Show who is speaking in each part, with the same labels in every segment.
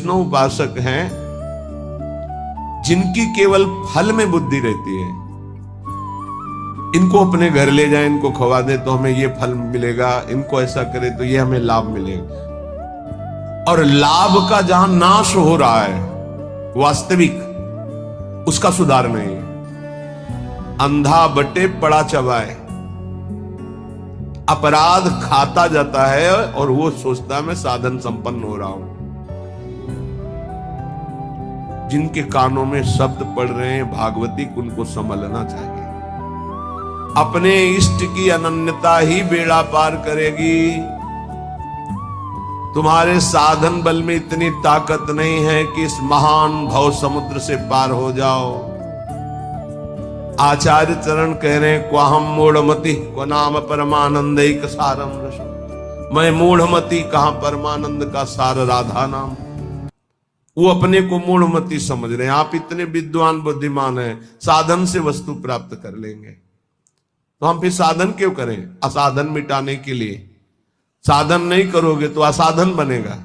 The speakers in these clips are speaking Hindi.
Speaker 1: उपासक हैं जिनकी केवल फल में बुद्धि रहती है। इनको अपने घर ले जाए, इनको खवा दे तो हमें ये फल मिलेगा, इनको ऐसा करे तो ये हमें लाभ मिलेगा। और लाभ का जहां नाश हो रहा है वास्तविक, उसका सुधार नहीं। अंधा बटे पड़ा चबाए, अपराध खाता जाता है और वो सोचता है मैं साधन संपन्न हो रहा हूं। जिनके कानों में शब्द पड़ रहे हैं भागवती, उनको संभलना चाहिए। अपने इष्ट की अनन्यता ही बेड़ा पार करेगी। तुम्हारे साधन बल में इतनी ताकत नहीं है कि इस महान भव समुद्र से पार हो जाओ। आचार्य चरण कह रहे हैं, क्वाहम मूढ़मति को नाम परमानंद एक सारम रसम। मैं मूढ़मति, कहां परमानंद का सार राधा नाम। वो अपने को मूढ़मति समझ रहे हैं। आप इतने विद्वान बुद्धिमान हैं, साधन से वस्तु प्राप्त कर लेंगे, तो हम फिर साधन क्यों करें? असाधन मिटाने के लिए। साधन नहीं करोगे तो असाधन बनेगा।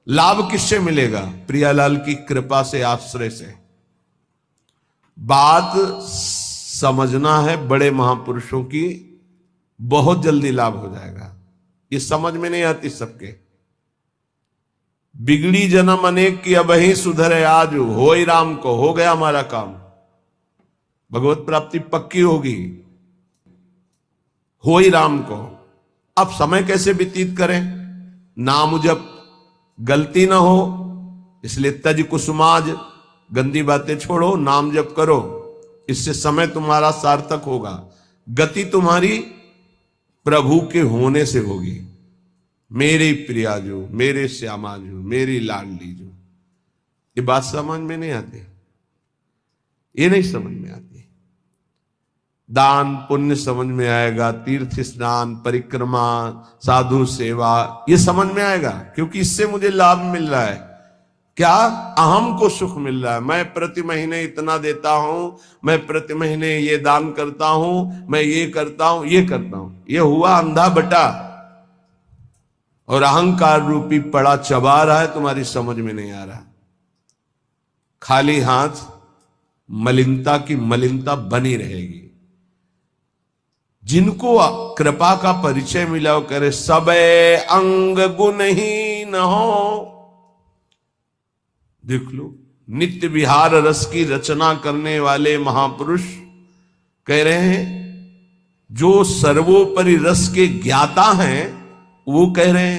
Speaker 1: लाभ किससे मिलेगा? प्रियालाल की कृपा से, आश्रय से। बात समझना है बड़े महापुरुषों की, बहुत जल्दी लाभ हो जाएगा। ये समझ में नहीं आती सबके। बिगड़ी जन्म अनेक की अब ही सुधरे आज, हो ही राम को, हो गया हमारा काम। भगवत प्राप्ति पक्की होगी, हो ही राम को। अब समय कैसे व्यतीत करें? नाम जप, गलती ना हो, इसलिए तज कुसुमाज, गंदी बातें छोड़ो, नाम जप करो। इससे समय तुम्हारा सार्थक होगा। गति तुम्हारी प्रभु के होने से होगी। मेरी प्रिया जो, मेरे श्यामा जो, मेरी लाडली जो। ये बात समझ में नहीं आती, ये नहीं समझ में आती। दान पुण्य समझ में आएगा, तीर्थ स्नान, परिक्रमा, साधु सेवा, ये समझ में आएगा, क्योंकि इससे मुझे लाभ मिल रहा है। क्या? अहम को सुख मिल रहा है। मैं प्रति महीने इतना देता हूं, मैं प्रति महीने ये दान करता हूं, मैं ये करता हूं, ये करता हूं। ये हुआ अंधा बटा, और अहंकार रूपी पड़ा चबा रहा है, तुम्हारी समझ में नहीं आ रहा। खाली हाथ मलिनता की मलिनता बनी रहेगी। जिनको कृपा का परिचय मिला, वो करे सबे अंग गुणहीन हो। देख लो, नित्य विहार रस की रचना करने वाले महापुरुष कह रहे हैं, जो सर्वोपरि रस के ज्ञाता हैं, वो कह रहे हैं